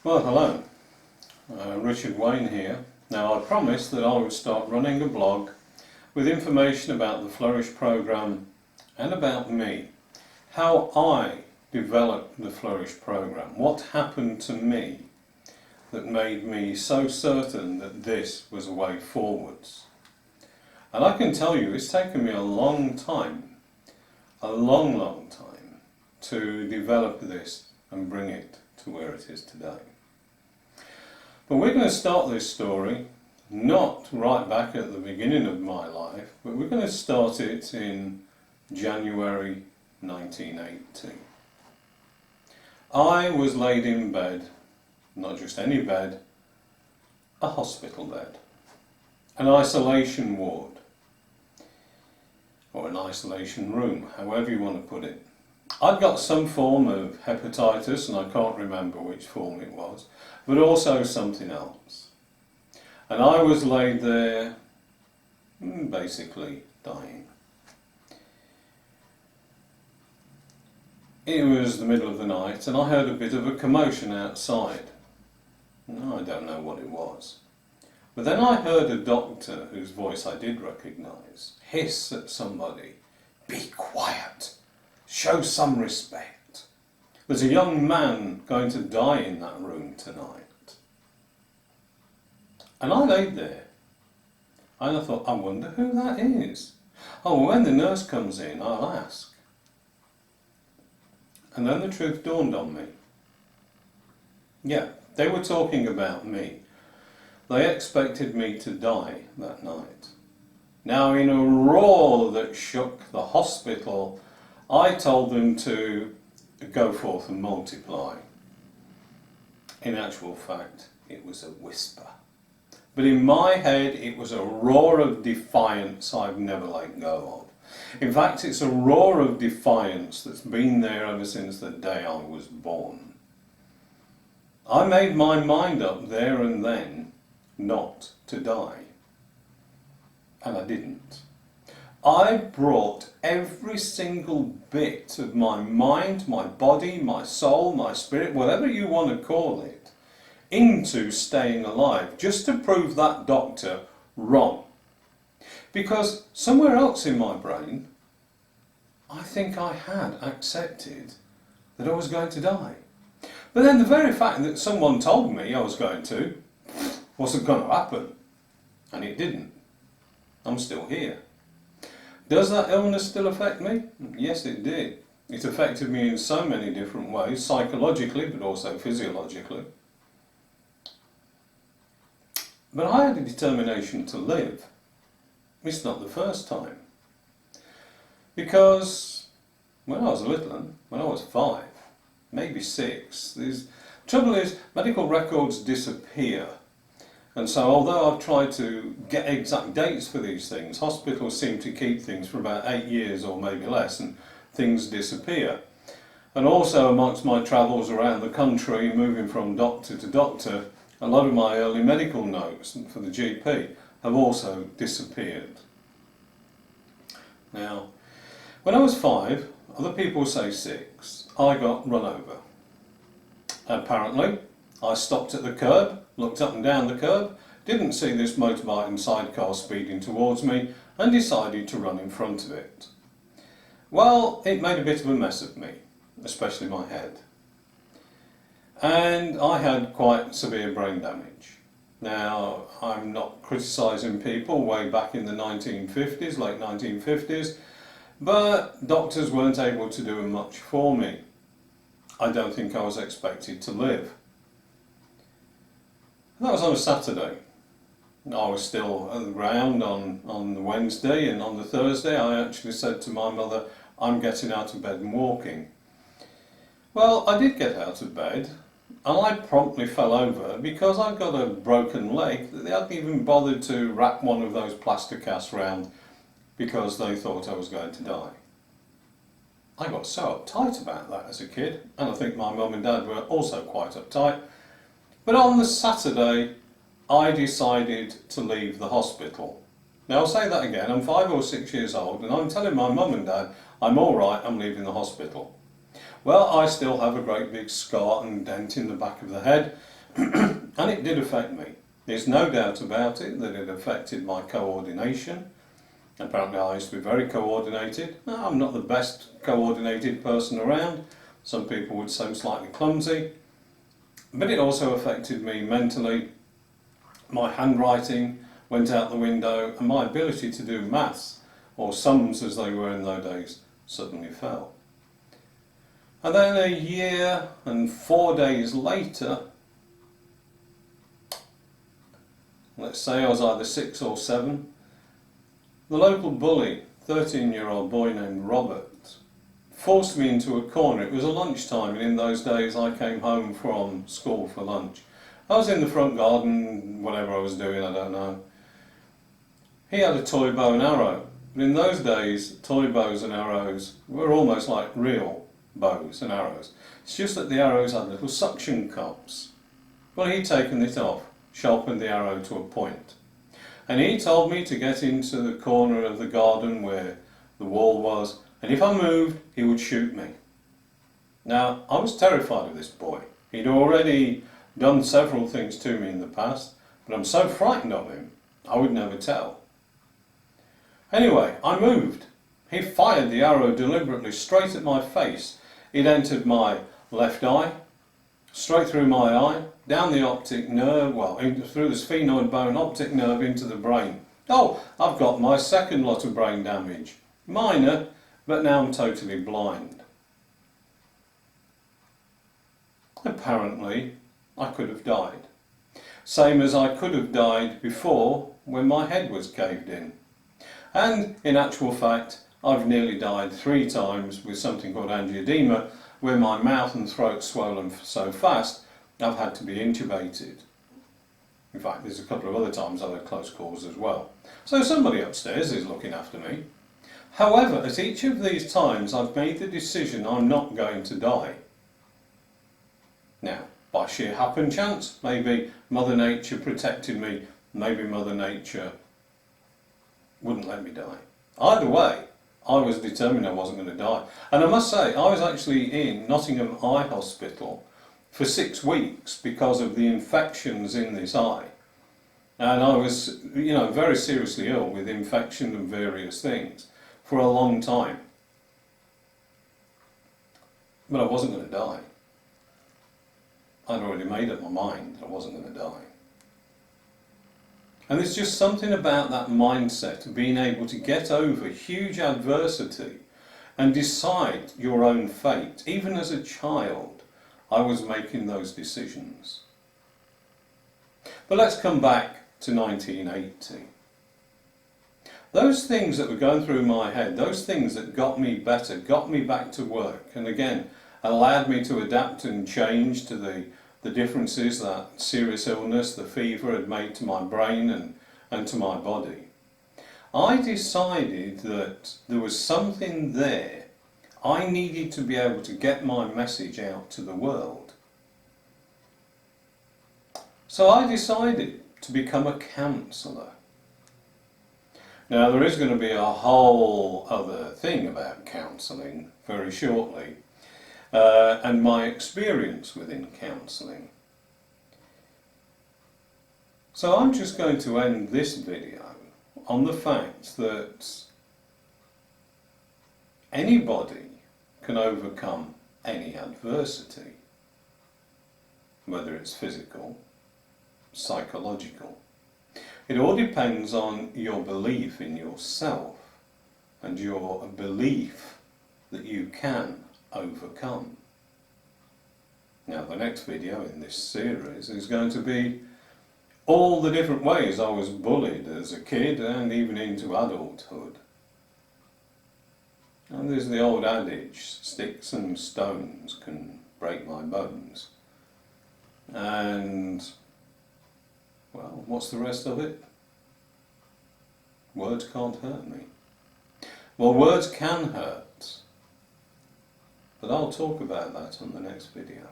Well, hello, Richard Wain here. Now, I promised that I would start running a blog with information about the Flourish Programme and about me, how I developed the Flourish Programme, what happened to me that made me so certain that this was a way forwards. And I can tell you it's taken me a long time, to develop this and bring it to where it is today. But we're going to start this story not right back at the beginning of my life, but we're going to start it in January 1980. I was laid in bed, not just any bed, a hospital bed, an isolation ward, or an isolation room, however you want to put it. I'd got some form of hepatitis, and I can't remember which form it was, but also something else. And I was laid there, basically dying. It was the middle of the night, and I heard a bit of a commotion outside. I don't know what it was. But then I heard a doctor, whose voice I did recognise, hiss at somebody, "Be quiet! Show some respect. There's a young man going to die in that room tonight." And I laid there, and I thought, I wonder who that is. Oh, when the nurse comes in, I'll ask. And then the truth dawned on me. Yeah, they were talking about me. They expected me to die that night. Now, in a roar that shook the hospital, I told them to go forth and multiply. In actual fact, it was a whisper. But in my head, it was a roar of defiance I've never let go of. In fact, it's a roar of defiance that's been there ever since the day I was born. I made my mind up there and then not to die. And I didn't. I brought every single bit of my mind, my body, my soul, my spirit, whatever you want to call it, into staying alive, just to prove that doctor wrong. Because somewhere else in my brain, I think I had accepted that I was going to die. But then the very fact that someone told me I was going to wasn't going to happen. And it didn't. I'm still here. Does that illness still affect me? Yes, it did. It affected me in so many different ways, psychologically, but also physiologically. But I had a determination to live. It's not the first time. Because when I was a little one, when I was 5, maybe 6, the trouble is medical records disappear. And so although I've tried to get exact dates for these things, hospitals seem to keep things for about 8 years or maybe less, and things disappear. And also amongst my travels around the country, moving from doctor to doctor, a lot of my early medical notes for the GP have also disappeared. Now, when I was 5, other people say 6, I got run over. Apparently, I stopped at the curb, looked up and down the curb, didn't see this motorbike and sidecar speeding towards me, and decided to run in front of it. Well, it made a bit of a mess of me, especially my head. And I had quite severe brain damage. Now, I'm not criticising people way back in the 1950s, late 1950s, but doctors weren't able to do much for me. I don't think I was expected to live. That was on a Saturday. I was still at the ground on the Wednesday, and on the Thursday I actually said to my mother, I'm getting out of bed and walking. Well, I did get out of bed, and I promptly fell over because I'd got a broken leg that they hadn't even bothered to wrap one of those plaster casts round because they thought I was going to die. I got so uptight about that as a kid, and I think my mum and dad were also quite uptight. But on the Saturday, I decided to leave the hospital. Now I'll say that again, I'm 5 or 6 years old, and I'm telling my mum and dad, I'm all right, I'm leaving the hospital. Well, I still have a great big scar and dent in the back of the head, and it did affect me. There's no doubt about it that it affected my coordination. Apparently I used to be very coordinated. No, I'm not the best coordinated person around. Some people would say I'm slightly clumsy. But it also affected me mentally. My handwriting went out the window, and my ability to do maths, or sums as they were in those days, suddenly fell. And then a year and 4 days later, let's say I was either 6 or 7, the local bully, 13-year-old boy named Robert, forced me into a corner. It was a lunchtime, and in those days I came home from school for lunch. I was in the front garden, whatever I was doing, I don't know. He had a toy bow and arrow, but in those days toy bows and arrows were almost like real bows and arrows. It's just that the arrows had little suction cups. Well, he'd taken it off, sharpened the arrow to a point, and he told me to get into the corner of the garden where the wall was, and if I moved, he would shoot me. Now, I was terrified of this boy. He'd already done several things to me in the past, but I'm so frightened of him, I would never tell. Anyway, I moved. He fired the arrow deliberately straight at my face. It entered my left eye, straight through my eye, down the optic nerve, through the sphenoid bone, optic nerve into the brain. Oh, I've got my second lot of brain damage. Minor, but now I'm totally blind. Apparently, I could have died. Same as I could have died before when my head was caved in. And in actual fact, I've nearly died 3 times with something called angioedema, where my mouth and throat swollen so fast I've had to be intubated. In fact, there's a couple of other times I've had close calls as well. So somebody upstairs is looking after me. However, at each of these times I've made the decision I'm not going to die. Now, by sheer happen chance, maybe Mother Nature protected me, maybe Mother Nature wouldn't let me die. Either way, I was determined I wasn't going to die. And I must say, I was actually in Nottingham Eye Hospital for 6 weeks because of the infections in this eye. And I was, very seriously ill with infection and various things for a long time. But I wasn't going to die. I'd already made up my mind that I wasn't going to die. And there's just something about that mindset of being able to get over huge adversity and decide your own fate. Even as a child, I was making those decisions. But let's come back to 1980. Those things that were going through my head, those things that got me better, got me back to work, and again, allowed me to adapt and change to the differences that serious illness, the fever had made to my brain and to my body. I decided that there was something there. I needed to be able to get my message out to the world. So I decided to become a counsellor. Now, there is going to be a whole other thing about counselling very shortly. And my experience within counselling. So I'm just going to end this video on the fact that anybody can overcome any adversity, whether it's physical, psychological. It all depends on your belief in yourself and your belief that you can overcome. Now, the next video in this series is going to be all the different ways I was bullied as a kid and even into adulthood. And there's the old adage, sticks and stones can break my bones. And, well, what's the rest of it? Words can't hurt me. Well, words can hurt. But I'll talk about that on the next video.